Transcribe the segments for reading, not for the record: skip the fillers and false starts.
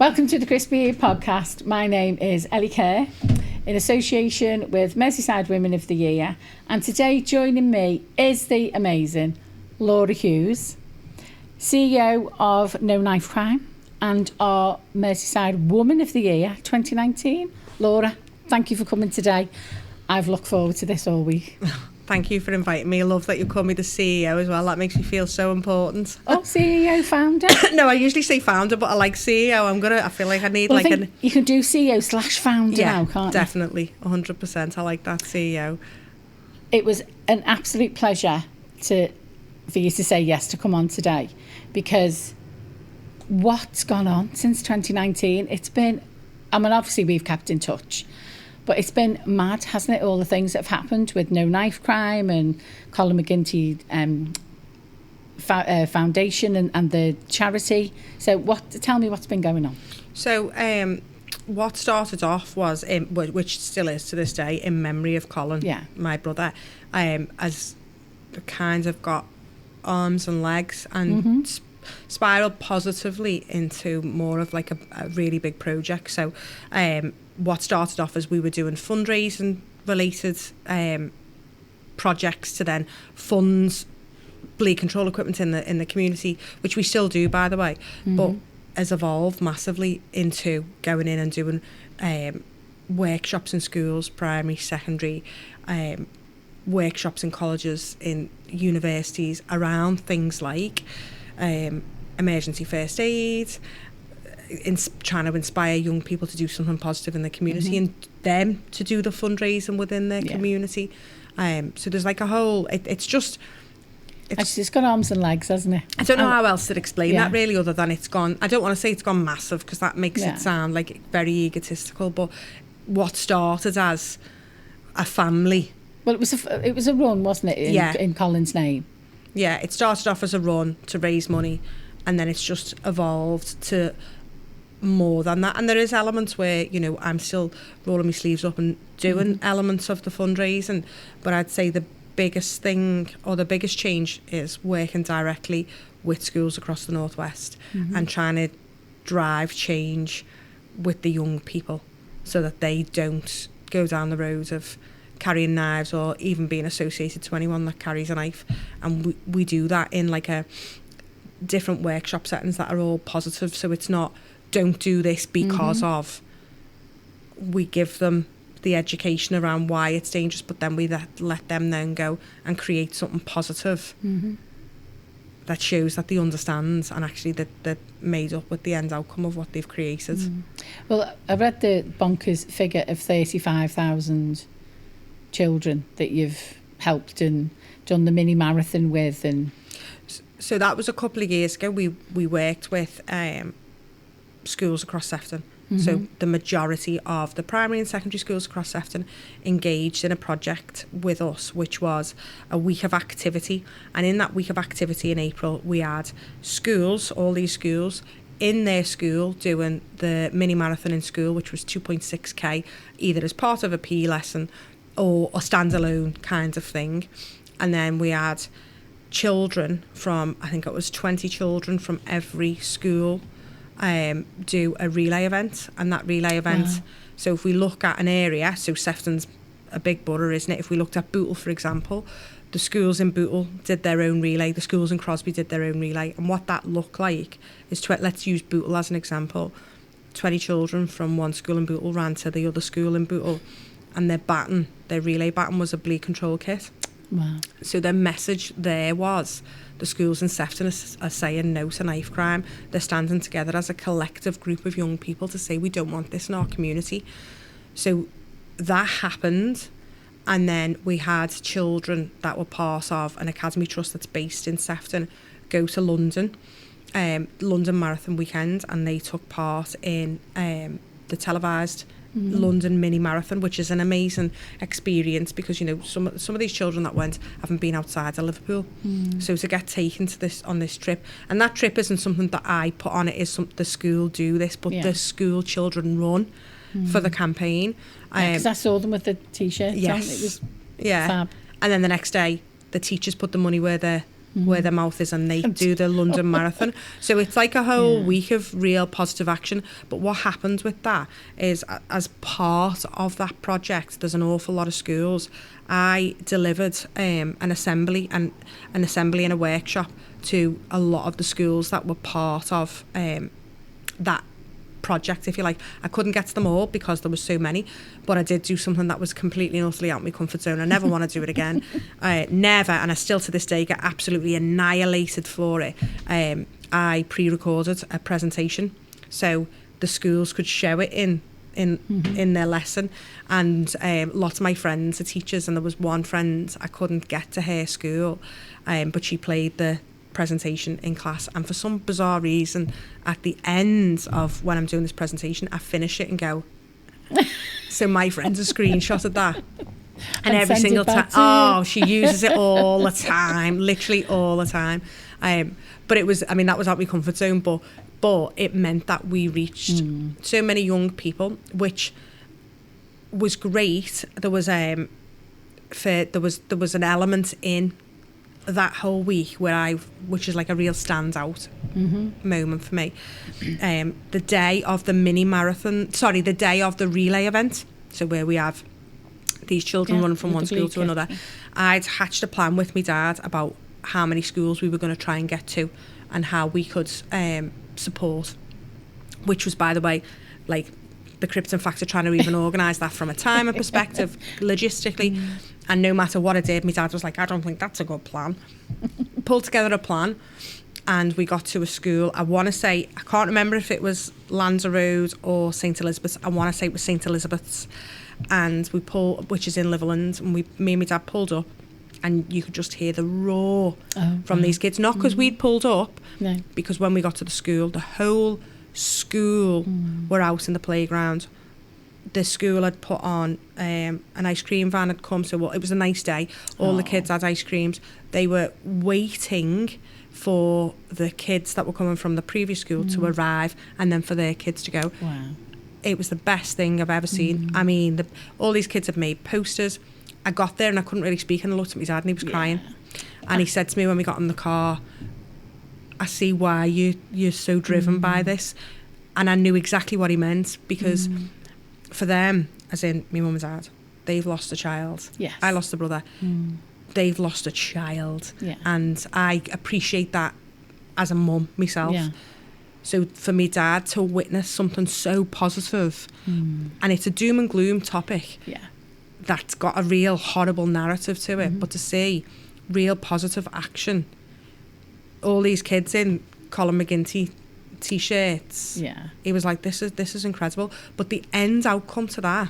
Welcome to the Crispy Ear podcast. My name is Ellie Kerr, in association with Merseyside Women of the Year. And today joining me is the amazing Laura Hughes, CEO of No Knife Crime and our Merseyside Woman of the Year 2019. Laura, thank you for coming today. I've looked forward to this all week. Thank you for inviting me. I love that you call me the CEO as well. That makes me feel so important. Oh, CEO, founder? No, I usually say founder, but I like CEO. I feel like I need you can do CEO/founder now, can't you? Definitely, 100%. I like that CEO. It was an absolute pleasure for you to say yes to come on today, because what's gone on since 2019? Obviously we've kept in touch, but it's been mad, hasn't it? All the things that have happened with No Knife Crime and Colin McGinty Foundation and the charity. So tell me what's been going on. So what started off was, which still is to this day, in memory of Colin, my brother, as kind of got arms and legs and spiraled positively into more of like a really big project. So what started off as we were doing fundraising related projects to then funds bleed control equipment in the community, which we still do, by the way, but has evolved massively into going in and doing workshops in schools, primary, secondary, workshops in colleges, in universities, around things like emergency first aid, trying to inspire young people to do something positive in the community and them to do the fundraising within their community. So there's like a whole, it's got arms and legs, hasn't it? I don't know how else to explain that really, other than it's gone, I don't want to say it's gone massive because that makes it sound like very egotistical, but what started as a family. Well, it was a run, wasn't it, in Colin's name? Yeah, it started off as a run to raise money, and then it's just evolved to more than that. And there is elements where, I'm still rolling my sleeves up and doing elements of the fundraising, but I'd say the biggest thing or the biggest change is working directly with schools across the Northwest and trying to drive change with the young people so that they don't go down the road of carrying knives or even being associated to anyone that carries a knife. And we do that in like a different workshop settings that are all positive. So it's not, don't do this because of. We give them the education around why it's dangerous, but then we let them then go and create something positive that shows that they understand and actually that they're made up with the end outcome of what they've created. Well, I read the bonkers figure of 35,000 children that you've helped and done the mini marathon with. And so that was a couple of years ago. We worked with schools across Sefton. So the majority of the primary and secondary schools across Sefton engaged in a project with us, which was a week of activity. And in that week of activity in April, we had schools, all these schools, in their school doing the mini marathon in school, which was 2.6k, either as part of a PE lesson or a standalone kind of thing. And then we had children from, I think it was 20 children from every school do a relay event. And that relay event, so if we look at an area, so Sefton's a big borough, isn't it? If we looked at Bootle, for example, the schools in Bootle did their own relay, the schools in Crosby did their own relay. And what that looked like is, let's use Bootle as an example. 20 children from one school in Bootle ran to the other school in Bootle, and their relay baton was a bleed control kit. Wow. So their message there was, the schools in Sefton are saying no to knife crime. They're standing together as a collective group of young people to say we don't want this in our community. So that happened, and then we had children that were part of an academy trust that's based in Sefton go to London Marathon weekend, and they took part in the televised London mini marathon, which is an amazing experience because some of these children that went haven't been outside of Liverpool, so to get taken to this on this trip, and that trip isn't something that I put on, it is something the school do this, but the school children run for the campaign. Because I saw them with the t-shirts on. It was fab. And then the next day the teachers put the money where their where their mouth is, and they do the London Marathon. So it's like a whole week of real positive action. But what happens with that is, as part of that project, there's an awful lot of schools. I delivered an assembly and a workshop to a lot of the schools that were part of that project, if you like. I couldn't get to them all because there were so many, but I did do something that was completely and utterly out of my comfort zone. I never want to do it again. Never, and I still to this day get absolutely annihilated for it. I pre-recorded a presentation so the schools could show it in their lesson, and lots of my friends are teachers, and there was one friend I couldn't get to her school, but she played the presentation in class, and for some bizarre reason at the end of when I'm doing this presentation, I finish it and go so my friends have screenshotted that, and every single time she uses it all the time, literally all the time. But it was, that was out of my comfort zone, but it meant that we reached so many young people, which was great. There was an element in that whole week which is like a real standout moment for me. The day of the the day of the relay event, so where we have these children running from one school to another, I'd hatched a plan with my dad about how many schools we were going to try and get to and how we could support, which was, by the way, like the Krypton factor, trying to even organise that from a timer perspective, logistically. And no matter what I did, my dad was like, I don't think that's a good plan. Pulled together a plan, and we got to a school. I want to say, I can't remember if it was Lanza Road or St Elizabeth's. I want to say it was St Elizabeth's. And we pulled, which is in Liverpool, and me and my dad pulled up, and you could just hear the roar from these kids. Not because we'd pulled up, because when we got to the school, the whole school were out in the playground. The school had put on an ice cream van had come, so it was a nice day. All the kids had ice creams. They were waiting for the kids that were coming from the previous school to arrive, and then for their kids to go. Wow. It was the best thing I've ever seen. I mean, all these kids had made posters. I got there and I couldn't really speak, and I looked at my dad and he was crying. And he said to me when we got in the car, I see why you're so driven by this. And I knew exactly what he meant, because for them, as in my mum and dad, they've lost a child. Yes. I lost a brother. They've lost a child. Yeah. And I appreciate that as a mum myself. Yeah. So for me dad to witness something so positive, and it's a doom and gloom topic that's got a real horrible narrative to it, but to see real positive action, all these kids in Colin McGinty t-shirts, he was like, this is incredible. But the end outcome to that,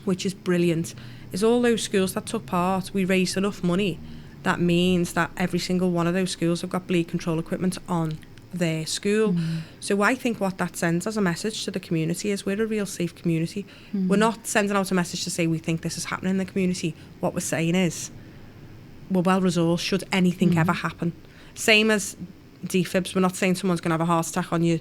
which is brilliant, is all those schools that took part, we raised enough money that means that every single one of those schools have got bleed control equipment on their school. So I think what that sends as a message to the community is we're a real safe community. We're not sending out a message to say we think this is happening in the community. What we're saying is we're well resourced should anything ever happen. Same as defibs, we're not saying someone's going to have a heart attack on your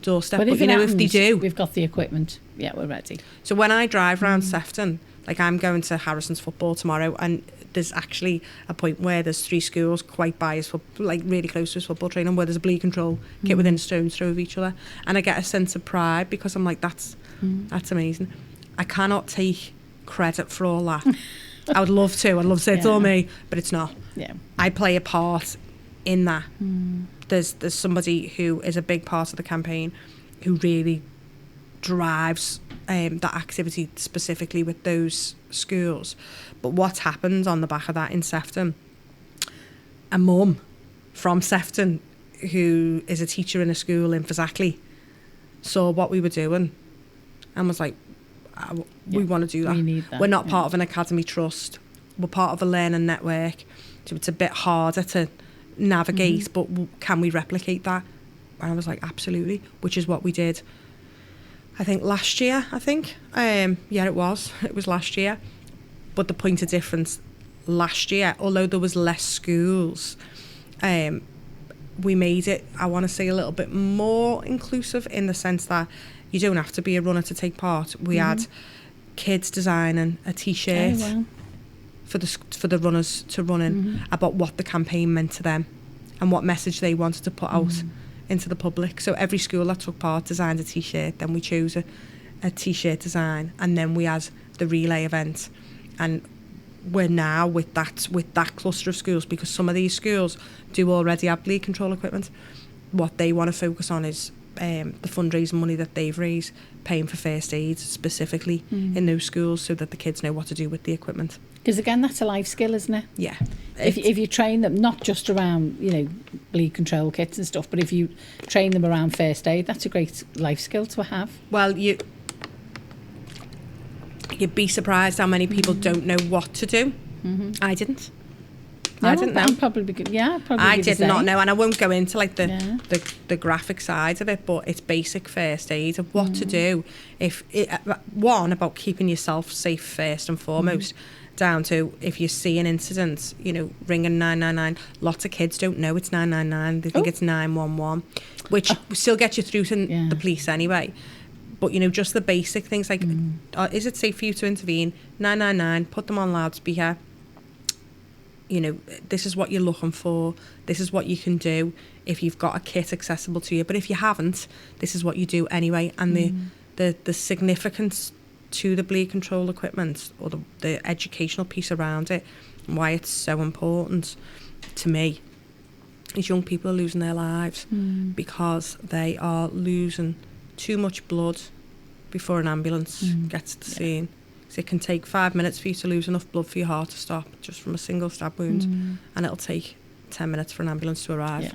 doorstep, but if you know, happens, if they do, we've got the equipment. We're ready. So when I drive around Sefton, like I'm going to Harrison's football tomorrow, and there's actually a point where there's 3 schools quite by us, like really close to his football training, where there's a bleed control kit within a stone's throw of each other, and I get a sense of pride because I'm like, that's amazing. I cannot take credit for all that. I would love to. I'd love to say it's all me, but it's not. I play a part in that. There's somebody who is a big part of the campaign who really drives that activity specifically with those schools. But what's happened on the back of that in Sefton, a mum from Sefton who is a teacher in a school in Fazackley saw what we were doing and was like, we want to do that. We need that. We're not part of an academy trust. We're part of a learning network. So it's a bit harder to navigate, but can we replicate that? And I was like, absolutely, which is what we did. I think last year, it was last year. But the point of difference last year, although there was less schools, we made it, I want to say, a little bit more inclusive in the sense that you don't have to be a runner to take part. We had kids designing a t-shirt for the runners to run in about what the campaign meant to them and what message they wanted to put out into the public. So every school that took part designed a T-shirt. Then we chose a T-shirt design, and then we had the relay event. And we're now with that cluster of schools, because some of these schools do already have bleed control equipment. What they want to focus on is the fundraising money that they've raised, paying for first aid specifically in those schools, so that the kids know what to do with the equipment. Because again, that's a life skill, isn't it? Yeah. If you train them, not just around, bleed control kits and stuff, but if you train them around first aid, that's a great life skill to have. Well, you'd be surprised how many people don't know what to do. I didn't. I didn't know. I did not know, and I won't go into like the graphic side of it, but it's basic first aid of what to do. One, about keeping yourself safe first and foremost, down to if you see an incident, ringing 999. Lots of kids don't know it's 999; they think it's 911, which still gets you through to the police anyway. But just the basic things like, is it safe for you to intervene? 999. Put them on loudspeaker. This is what you're looking for. This is what you can do if you've got a kit accessible to you. But if you haven't, this is what you do anyway. And the significance to the bleed control equipment, or the educational piece around it, and why it's so important to me, is young people are losing their lives because they are losing too much blood before an ambulance gets to the scene. So it can take 5 minutes for you to lose enough blood for your heart to stop, just from a single stab wound, and it'll take 10 minutes for an ambulance to arrive. Yeah,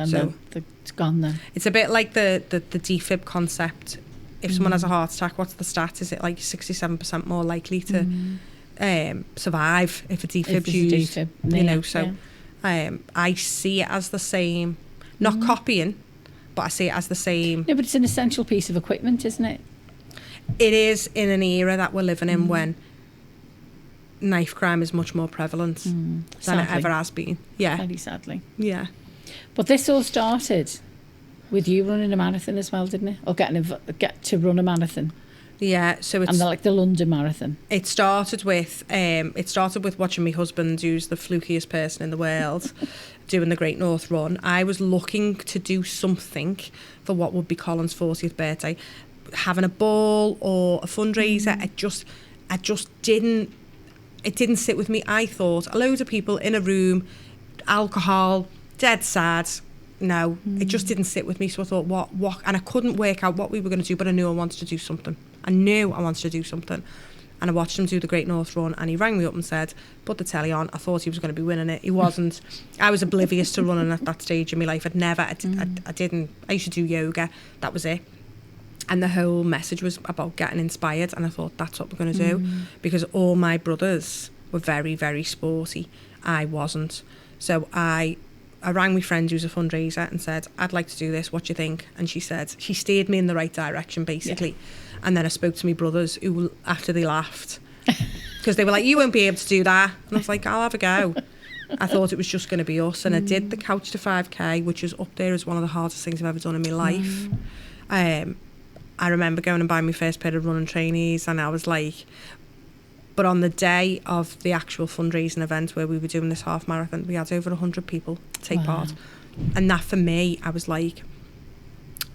and it's gone then. It's a bit like the defib concept. If someone has a heart attack, what's the stat? Is it like 67% more likely to survive if a defib's used? I see it as the same, not copying, but I see it as the same. No, but it's an essential piece of equipment, isn't it? It is, in an era that we're living in when knife crime is much more prevalent than it ever has been. Yeah. Very sadly. Yeah. But this all started with you running a marathon as well, didn't it? Or get to run a marathon. Yeah, so it's... And the London Marathon. It started with watching my husband, who's the flukiest person in the world, doing the Great North Run. I was looking to do something for what would be Colin's 40th birthday. Having a ball or a fundraiser, I just didn't... It didn't sit with me. I thought, a load of people in a room, alcohol, dead sad. No, it just didn't sit with me. So I thought, what? And I couldn't work out what we were going to do, but I knew I wanted to do something. And I watched him do the Great North Run, and he rang me up and said, put the telly on. I thought he was going to be winning it. He wasn't. I was oblivious to running at that stage in my life. I didn't. I used to do yoga. That was it. And the whole message was about getting inspired, and I thought, that's what we're going to do. Because all my brothers were very, very sporty. I wasn't. So I rang my friend who's a fundraiser and said, I'd like to do this, what do you think? And she steered me in the right direction, basically. Yeah. And then I spoke to my brothers, who, after they laughed, because they were like, you won't be able to do that. And I was like, I'll have a go. I thought it was just going to be us. And I did the Couch to 5K, which is up there as one of the hardest things I've ever done in my life. I remember going and buying my first pair of running trainees, and I was like... But on the day of the actual fundraising event where we were doing this half marathon, we had over 100 people take part. And that, for me, I was like,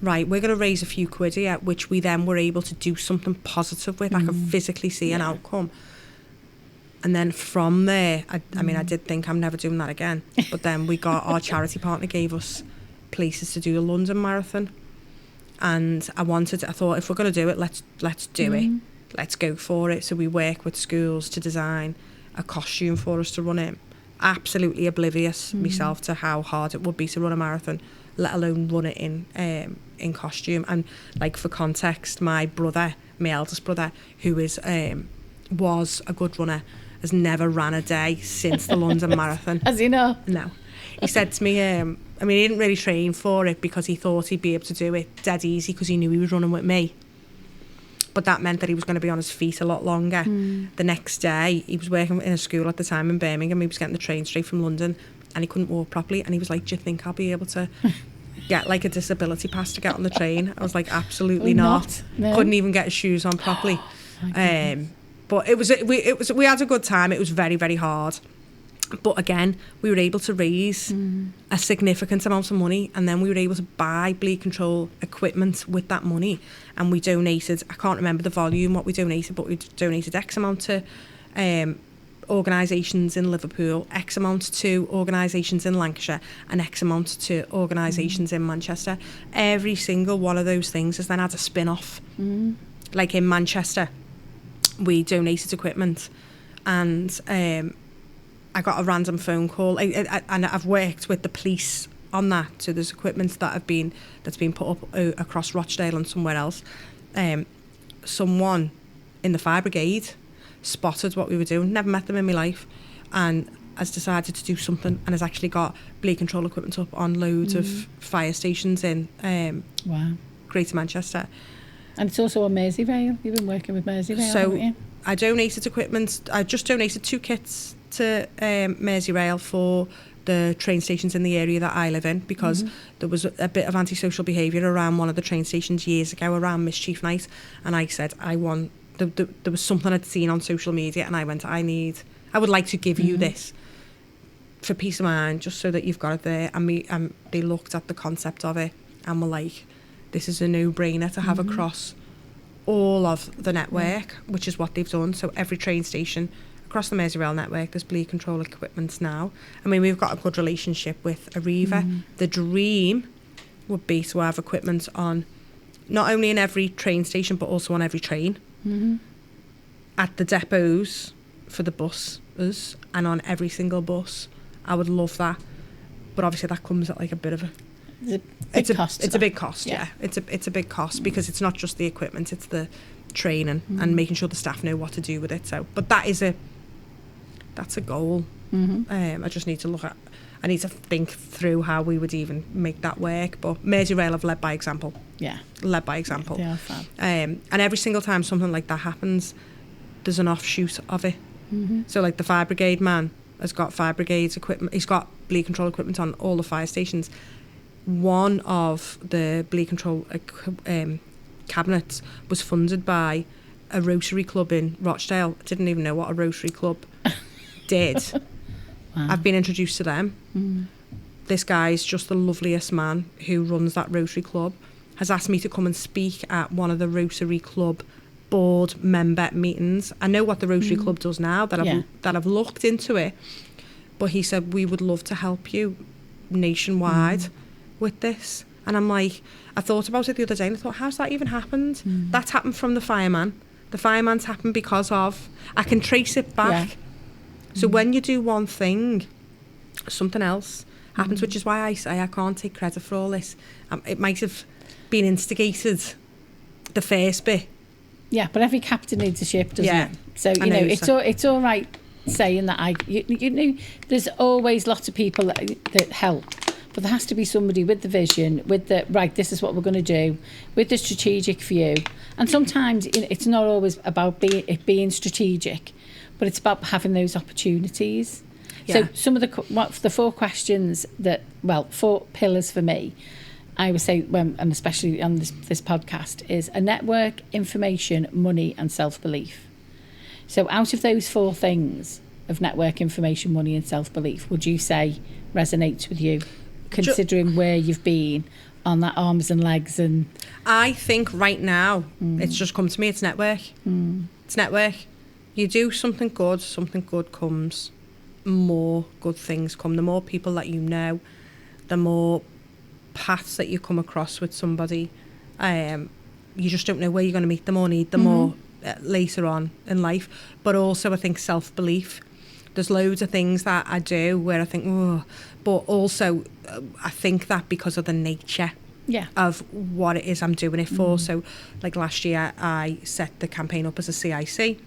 right, we're going to raise a few quid here, which we then were able to do something positive with. I could physically see an outcome. And then from there, I mean, I did think I'm never doing that again. But then our charity partner gave us places to do a London Marathon. And I thought, if we're going to do it, let's do it. Let's go for it. So we work with schools to design a costume for us to run in. Absolutely oblivious myself to how hard it would be to run a marathon, let alone run it in costume. And like, for context, my eldest brother, who was a good runner, has never ran a day since the London Marathon. As you know? No. He said to me, he didn't really train for it because he thought he'd be able to do it dead easy because he knew he was running with me. But that meant that he was going to be on his feet a lot longer. The next day, he was working in a school at the time in Birmingham. He was getting the train straight from London, and he couldn't walk properly. And he was like, do you think I'll be able to get like a disability pass to get on the train? I was like, absolutely not. No. Couldn't even get his shoes on properly. But But we had a good time. It was very, very hard. But again, we were able to raise a significant amount of money, and then we were able to buy bleed control equipment with that money. And we donated, I can't remember the volume, what we donated, but we donated X amount to organisations in Liverpool, X amount to organisations in Lancashire, and X amount to organisations in Manchester. Every single one of those things has then had a spin-off. Like in Manchester, we donated equipment, and I got a random phone call, and I've worked with the police on that. So there's equipment that's been put up across Rochdale and somewhere else. Someone in the fire brigade spotted what we were doing. Never met them in my life, and has decided to do something, and has actually got bleed control equipment up on loads of fire stations in Greater Manchester. And it's also on Merseyside. You've been working with Merseyside, haven't you? I donated equipment. I just donated 2 kits to Merseyrail for the train stations in the area that I live in, because there was a bit of antisocial behaviour around one of the train stations years ago around Mischief Night, and I said there was something I'd seen on social media, and I went, I would like to give you this for peace of mind, just so that you've got it there. And they looked at the concept of it and were like, this is a no-brainer to have across all of the network, which is what they've done. So every train station across the Merseyrail network, there's bleed control equipment now. I mean, we've got a good relationship with Arriva. The dream would be to have equipment on not only in every train station, but also on every train. At the depots for the buses, and on every single bus. I would love that. But obviously that comes at like a bit of a... It's a big cost, yeah. It's a big cost, because it's not just the equipment, it's the training and making sure the staff know what to do with it. So, but that's a goal. I just need to I need to think through how we would even make that work. But Merseyrail have led by example. Yeah. Led by example. Yeah, they are fab. And every single time something like that happens, there's an offshoot of it. So like the fire brigade man has got fire brigades equipment. He's got bleed control equipment on all the fire stations. One of the bleed control cabinets was funded by a Rotary club in Rochdale. I didn't even know what a Rotary club did. Wow. I've been introduced to them. This guy's just the loveliest man who runs that Rotary club. Has asked me to come and speak at one of the Rotary club board member meetings. I know what the Rotary club does now, that I've looked into it. But he said, we would love to help you nationwide with this. And I'm like, I thought about it the other day and I thought, how's that even happened? That's happened from the fireman. The fireman's happened because of... I can trace it back. Yeah. So when you do one thing, something else happens, which is why I say I can't take credit for all this. It might have been instigated, the first bit. Yeah, but every captain needs a ship, doesn't it? So, you know, it's all right saying that you know, there's always lots of people that help. But there has to be somebody with the vision, with the, right, this is what we're going to do, with the strategic view. And sometimes it's not always about being strategic, but it's about having those opportunities. Yeah. So some of the 4 questions that, 4 pillars for me, I would say, and especially on this podcast, is a network, information, money, and self-belief. So out of those 4 things of network, information, money, and self-belief, would you say resonates with you, considering where you've been on that arms and legs? And I think right now, it's just come to me, it's network. It's network. You do something good comes. More good things come. The more people that you know, the more paths that you come across with somebody. You just don't know where you're going to meet them or need them more later on in life. But also I think self-belief. There's loads of things that I do where I think, oh, but also I think that because of the nature of what it is I'm doing it for. So like last year I set the campaign up as a CIC.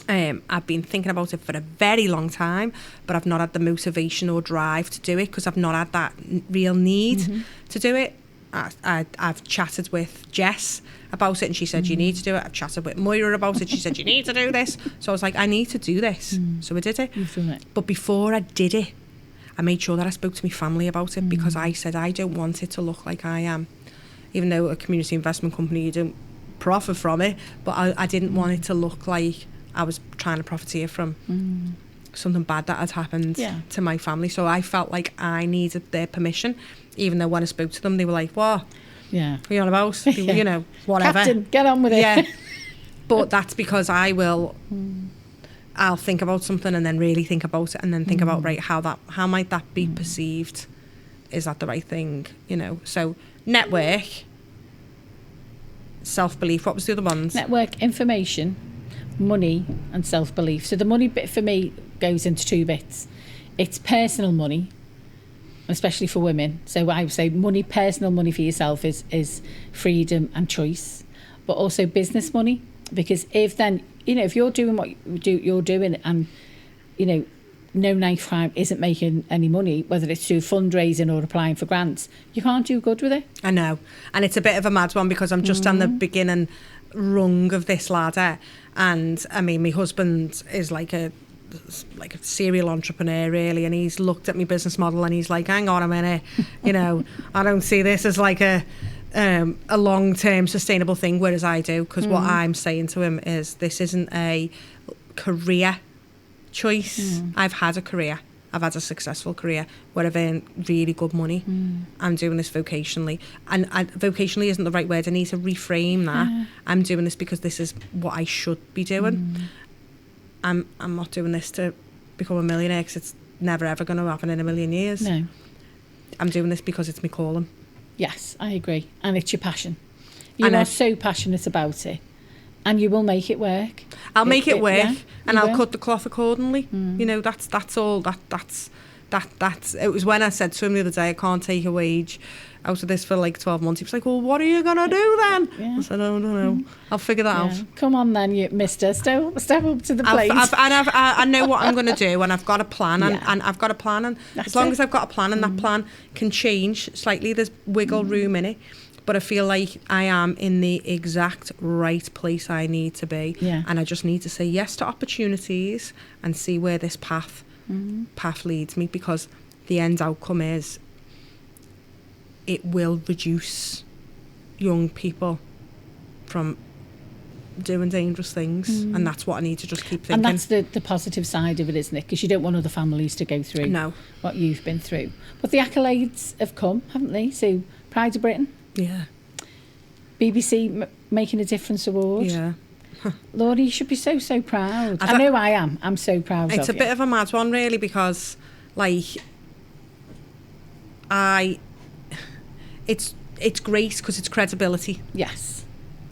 I've been thinking about it for a very long time, but I've not had the motivation or drive to do it because I've not had that real need to do it. I've chatted with Jess about it and she said, you need to do it. I've chatted with Moira about it. She said, you need to do this. So I was like, I need to do this. So I did it. You've done it. But before I did it, I made sure that I spoke to my family about it because I said, I don't want it to look like I am. Even though a community investment company, you don't profit from it, but I didn't want it to look like I was trying to profiteer from something bad that had happened to my family. So I felt like I needed their permission, even though when I spoke to them, they were like, what? Yeah. What are you on about? You know, whatever. Captain, get on with it. Yeah. But that's because I'll think about something and then really think about it and then think about, right, how might that be perceived? Is that the right thing? You know, so network, self-belief. What was the other ones? Network, information, money and self-belief. So the money bit for me goes into two bits. It's personal money, especially for women. So I would say money, personal money for yourself is freedom and choice, but also business money. Because if then, you know, if you're doing what you're doing and, you know, no 9 to 5 isn't making any money, whether it's through fundraising or applying for grants, you can't do good with it. I know. And it's a bit of a mad one because I'm just on the beginning rung of this ladder. And I mean, my husband is like a serial entrepreneur really, and he's looked at my business model and he's like, hang on a minute, you know, I don't see this as like a long-term sustainable thing, whereas I do, because what I'm saying to him is this isn't a career choice. I've had a career, I've had a successful career where I've earned really good money. I'm doing this vocationally, and vocationally isn't the right word. I need to reframe that. I'm doing this because this is what I should be doing. I'm not doing this to become a millionaire, because it's never ever going to happen in a million years. No. I'm doing this because it's my calling. Yes, I agree. And it's your passion. You are so passionate about it. And you will make it work. I'll make it work, and I'll will. cut the cloth accordingly. You know, that's all. That's. It was when I said to him the other day, I can't take a wage out of this for like 12 months. He was like, well, what are you going to do then? Yeah. I said, I don't know. I'll figure that out. Come on then, you mister. Step up to the plate. I know what I'm going to do, and I've got a plan, and I've got a plan, and as long as I've got a plan, and that plan can change slightly, there's wiggle room in it. But I feel like I am in the exact right place I need to be. Yeah. And I just need to say yes to opportunities and see where this path leads me, because the end outcome is it will reduce young people from doing dangerous things. And that's what I need to just keep thinking. And that's the positive side of it, isn't it? Because you don't want other families to go through what you've been through. But the accolades have come, haven't they? So Pride of Britain. Yeah. BBC Making a Difference Award. Yeah. Lord, you should be so proud. I know I am. I'm so proud of you. It's a bit of a mad one, really, because, like, it's great because it's credibility. Yes.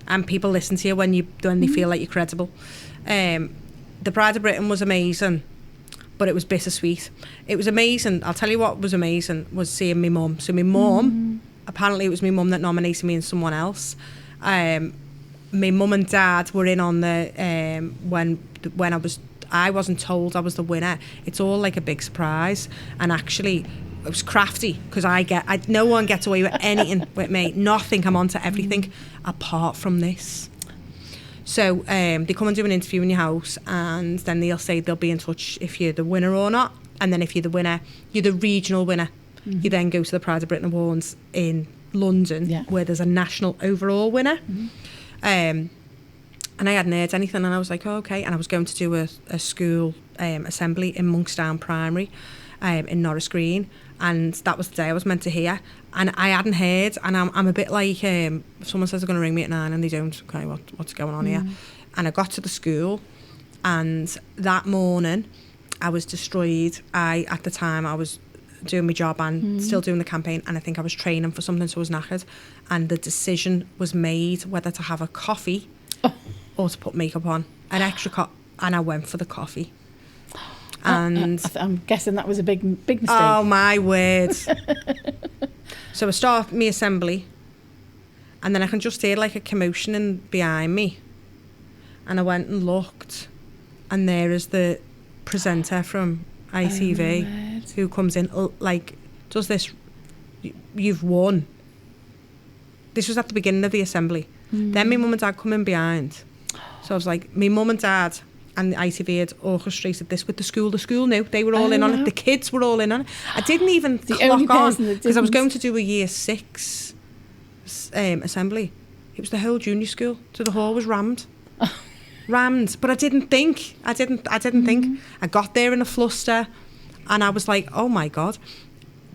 And people listen to you when they feel like you're credible. The Pride of Britain was amazing, but it was bittersweet. It was amazing. I'll tell you what was amazing was seeing my mum. So my mum, apparently it was my mum that nominated me and someone else. My mum and dad were in on the when I wasn't told I was the winner. It's all like a big surprise, and actually it was crafty because no one gets away with anything with me. Nothing. I'm onto everything apart from this. So they come and do an interview in your house, and then they'll say they'll be in touch if you're the winner or not. And then if you're the winner, you're the regional winner. You then go to the Pride of Britain Awards in London, where there's a national overall winner. And I hadn't heard anything, and I was like, oh, okay. And I was going to do a school assembly in Monkstown Primary in Norris Green, and that was the day I was meant to hear. And I hadn't heard, and I'm a bit like, if someone says they're going to ring me at 9 and they don't, okay, what's going on here? And I got to the school, and that morning I was destroyed. At the time, I was doing my job and still doing the campaign, and I think I was training for something, so I was knackered, and the decision was made whether to have a coffee or to put makeup on, an extra and I went for the coffee. And I'm guessing that was a big mistake. Oh my word. So I start my assembly, and then I can just hear like a commotion behind me, and I went and looked, and there is the presenter from ITV who comes in, like, does this, you've won. This was at the beginning of the assembly. Then my mum and dad come in behind. So I was like, my mum and dad and the ITV had orchestrated this with the school. The school knew. They were all in on it. The kids were all in on it. I didn't even clock on, because I was going to do a year 6 assembly. It was the whole junior school. So the hall was rammed. rammed. But I didn't think. I didn't think. I got there in a fluster, and I was like, oh my God.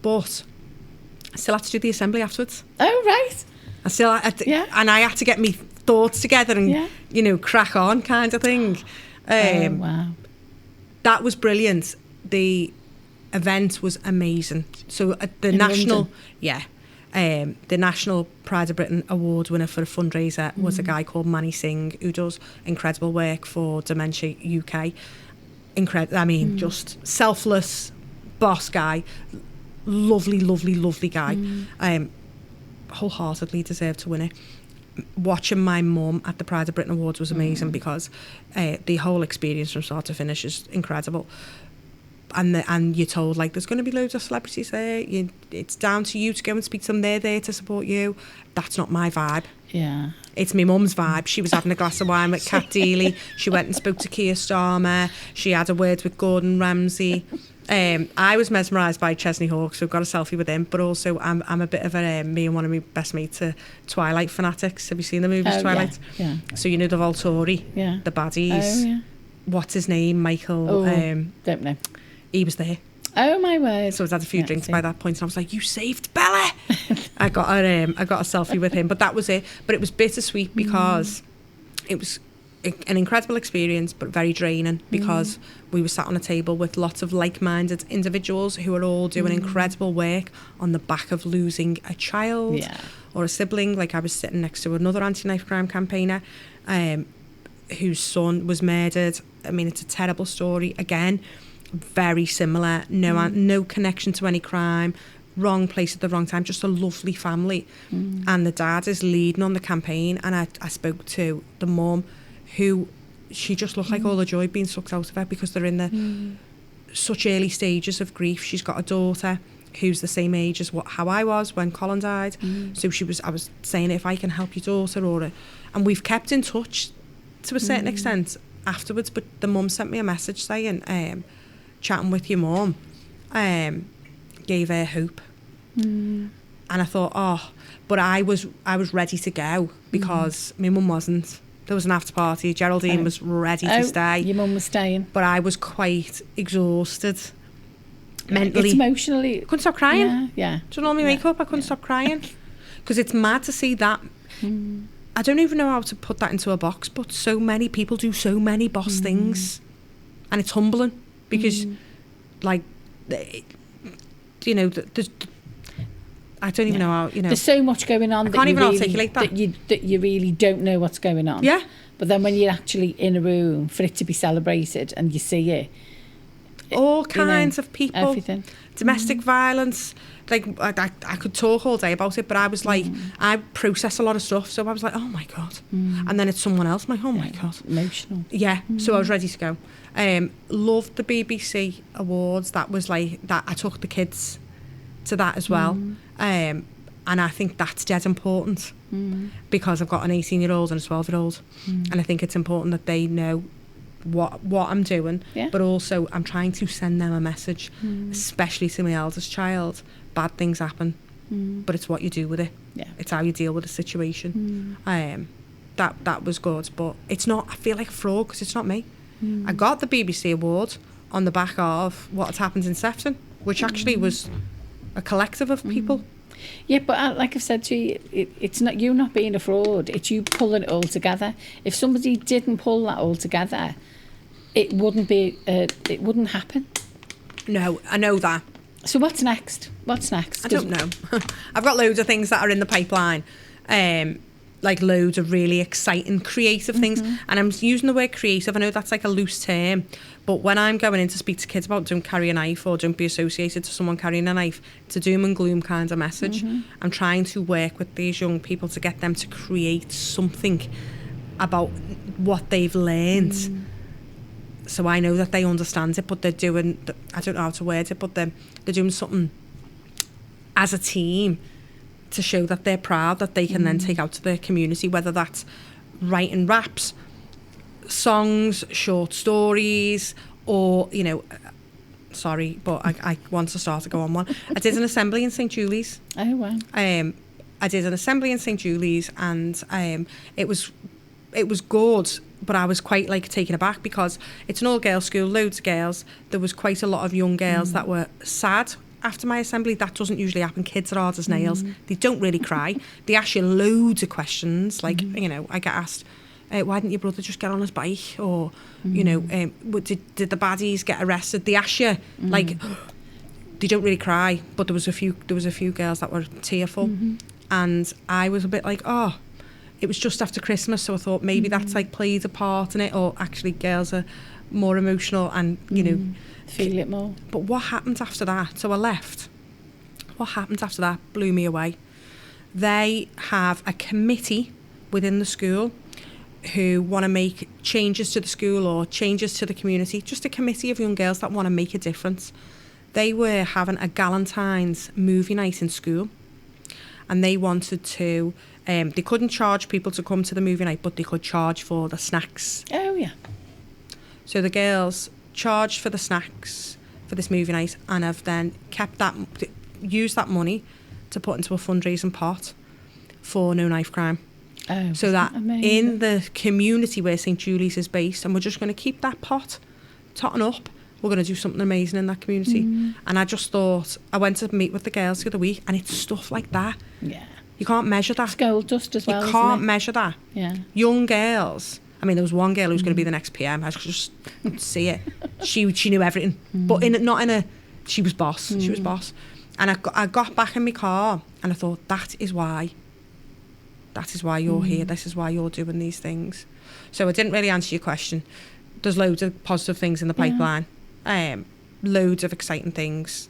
But I still had to do the assembly afterwards. Oh, right. I still had to, and I had to get me thoughts together and, you know, crack on kind of thing. Wow. That was brilliant. The event was amazing. So at the In national, London? the National Pride of Britain award winner for a fundraiser was a guy called Manny Singh, who does incredible work for Dementia UK. Just selfless boss guy, lovely guy. Wholeheartedly deserved to win it. Watching my mum at the Pride of Britain Awards was amazing because the whole experience from start to finish is incredible. And you're told, like, there's going to be loads of celebrities there. It's down to you to go and speak to them. They're there to support you. That's not my vibe. Yeah. It's my mum's vibe. She was having a glass of wine with Kat Deely. She went and spoke to Keir Starmer. She had a word with Gordon Ramsay. I was mesmerised by Chesney Hawkes, so got a selfie with him. But also, I'm a bit of me and one of my best mates are Twilight fanatics. Have you seen the movies Twilight? Yeah. So you know the Volturi, the baddies. Oh, yeah. What's his name? Michael. Don't know. He was there. Oh, my word. So I'd had a few drinks by that point, and I was like, "You saved Bella." I got a selfie with him, but that was it. But it was bittersweet because it was an incredible experience, but very draining because we were sat on a table with lots of like-minded individuals who are all doing incredible work on the back of losing a child or a sibling. Like, I was sitting next to another anti-knife crime campaigner whose son was murdered. I mean, it's a terrible story. Again, very similar. No connection to any crime. Wrong place at the wrong time. Just a lovely family. And the dad is leading on the campaign. And I spoke to the mum, who she just looked like all the joy being sucked out of her because they're in the such early stages of grief. She's got a daughter who's the same age as how I was when Colin died. So I was saying, if I can help your daughter, and we've kept in touch to a certain extent afterwards. But the mum sent me a message saying, chatting with your mum gave her hope. And I thought, but I was ready to go because my mum wasn't. There was an after party. Geraldine was ready to stay. Your mum was staying. But I was quite exhausted mentally. It's emotionally. I couldn't stop crying. Yeah. Done all my makeup. I couldn't stop crying. Because it's mad to see that. I don't even know how to put that into a box, but so many people do so many boss things. And it's humbling because, like, you know, I don't even know how, you know. There's so much going on. I can't even articulate that. That you really don't know what's going on. Yeah. But then when you're actually in a room for it to be celebrated and you see it. All kinds of people. Everything. Domestic violence. Like, I could talk all day about it, but I was like, I process a lot of stuff. So I was like, oh my God. And then it's someone else. I'm like, oh my God. Emotional. Yeah. So I was ready to go. Loved the BBC Awards. That was like, that I took the kids to that as well. And I think that's dead important because I've got an 18-year-old and a 12-year-old. And I think it's important that they know what I'm doing, but also I'm trying to send them a message, especially to my eldest child. Bad things happen, but it's what you do with it. It's how you deal with the situation. That was good, but it's not. I feel like a fraud because it's not me. I got the BBC award on the back of what had happened in Sefton, which actually was a collective of people. Yeah, but like I've said to you, it's not you not being a fraud. It's you pulling it all together. If somebody didn't pull that all together, it wouldn't be. It wouldn't happen. No, I know that. So what's next? What's next? I don't know. I've got loads of things that are in the pipeline. Like loads of really exciting creative things, and I'm using the word creative. I know that's like a loose term, but when I'm going in to speak to kids about don't carry a knife or don't be associated to someone carrying a knife, it's a doom and gloom kind of message. I'm trying to work with these young people to get them to create something about what they've learned. So I know that they understand it, but they're doing, I don't know how to word it, but they're doing something as a team to show that they're proud, that they can then take out to their community, whether that's writing raps, songs, short stories, or, you know, sorry, but I want to start to go on one. I did an assembly in St. Julie's. Oh, wow. I did an assembly in St. Julie's, and it was it was good, but I was quite like taken aback because it's an all-girls school, loads of girls. There was quite a lot of young girls that were sad after my assembly. That doesn't usually happen. Kids are hard as nails. They don't really cry. They ask you loads of questions. Like, you know, I get asked, why didn't your brother just get on his bike? Or, you know, did the baddies get arrested? They ask you, like, they don't really cry. But there was a few girls that were tearful. And I was a bit like, oh, it was just after Christmas, so I thought maybe that's like played a part in it, or actually girls are more emotional and, you know, feel it more. But what happened after that? So I left. What happened after that blew me away. They have a committee within the school who want to make changes to the school or changes to the community, just a committee of young girls that want to make a difference. They were having a Galentine's movie night in school, and they wanted to, they couldn't charge people to come to the movie night, but they could charge for the snacks. Oh, yeah. So the girls charged for the snacks for this movie night, and have then used that money to put into a fundraising pot for No Knife Crime. Oh, so that amazing? In the community where St Julie's is based, and we're just going to keep that pot totting up, we're going to do something amazing in that community. And I just thought, I went to meet with the girls the other week, and it's stuff like that. Yeah. You can't measure that. It's gold dust as well, You can't isn't it? measure that. Yeah. Young girls. I mean, there was one girl who was going to be the next PM. I could just see it. She knew everything. But she was boss. She was boss. And I got back in my car, and I thought, that is why you're here. This is why you're doing these things. So I didn't really answer your question. There's loads of positive things in the pipeline. Loads of exciting things.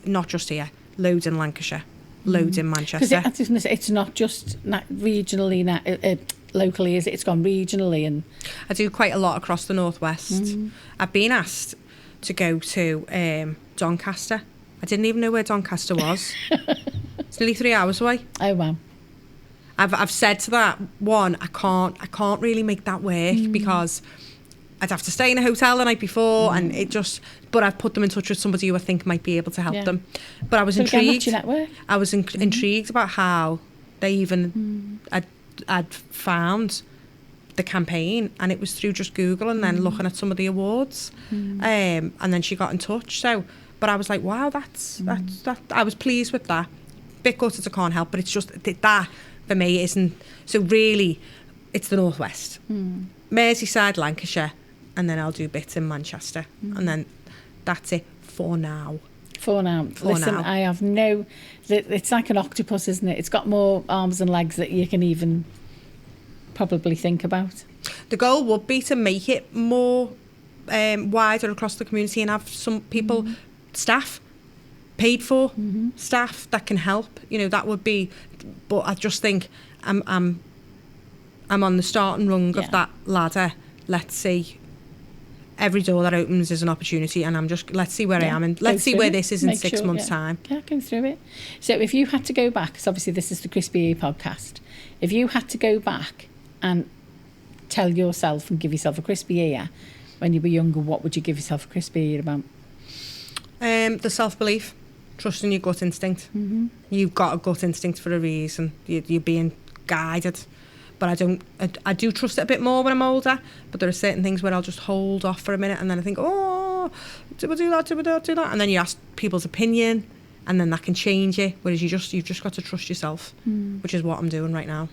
Not just here. Loads in Lancashire. Loads in Manchester. Because it's not just regionally, locally, is it? It's gone regionally. And I do quite a lot across the northwest. I've been asked to go to Doncaster. I didn't even know where Doncaster was. It's nearly 3 hours away. Oh, wow. I've said to that one, I can't really make that work because I'd have to stay in a hotel the night before, and it just. But I've put them in touch with somebody who I think might be able to help them. But I was intrigued. Again, that's your network. I was intrigued about how they even I'd found the campaign, and it was through just Google and then looking at some of the awards, and then she got in touch. So, but I was like, wow, that's that. I was pleased with that. Bit gutted I can't help, but it's just that for me isn't. So really, it's the northwest, Merseyside, Lancashire, and then I'll do bits in Manchester, and then that's it for now. Listen, now. I have no. It's like an octopus, isn't it? It's got more arms and legs that you can even probably think about. The goal would be to make it more wider across the community and have some people, staff, paid for staff that can help. You know, that would be. But I just think I'm on the starting rung of that ladder. Let's see. Every door that opens is an opportunity, and let's see where I am, and let's see where this is in 6 months' time. Yeah, go through it. So if you had to go back, because obviously this is the Crispy Ear podcast, if you had to go back and tell yourself and give yourself a crispy ear when you were younger, what would you give yourself a crispy ear about? The self-belief, trusting your gut instinct. You've got a gut instinct for a reason. You're being guided. But I do trust it a bit more when I'm older, but there are certain things where I'll just hold off for a minute, and then I think, oh, do I do that, do that? And then you ask people's opinion, and then that can change you, whereas you've just got to trust yourself, which is what I'm doing right now.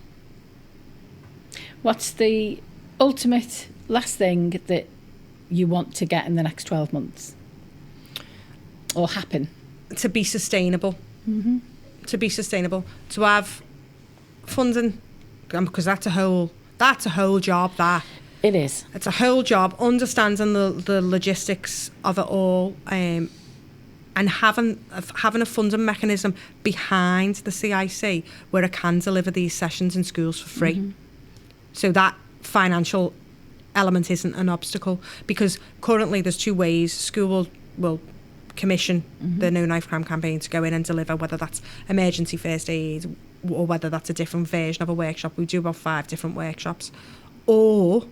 What's the ultimate last thing that you want to get in the next 12 months? Or happen? To be sustainable. To be sustainable. To have funding, because that's a whole job. That it is. It's a whole job. Understanding the logistics of it all, and having a funding mechanism behind the CIC where it can deliver these sessions in schools for free. So that financial element isn't an obstacle, because currently there's two ways school will commission the No Knife Crime campaign to go in and deliver, whether that's emergency first aid or whether that's a different version of a workshop. We do about 5 different workshops, or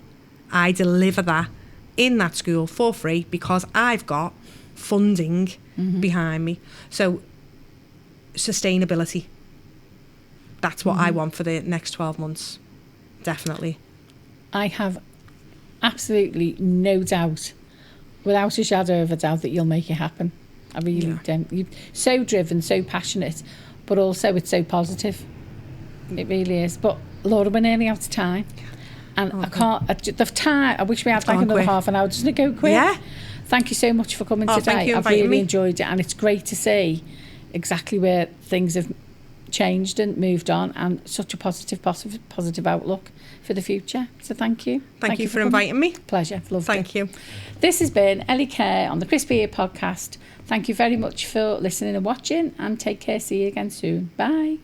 I deliver that in that school for free because I've got funding behind me. So sustainability, that's what I want for the next 12 months, definitely. I have absolutely no doubt, without a shadow of a doubt, that you'll make it happen. I really don't. You're so driven, so passionate, but also it's so positive. It really is. But Laura, we're nearly out of time. And I can't, the time, I wish we had like another half an hour. Doesn't it go quick? Yeah. Thank you so much for coming today. Thank you for I've really inviting me. enjoyed it. And it's great to see exactly where things have changed and moved on, and such a positive outlook for the future. So thank you. Thank you for coming. inviting me. Pleasure. Loved Thank it. you. This has been Ellie Kerr on the Crispy Ear podcast. Thank you very much for listening and watching, and take care. See you again soon. Bye.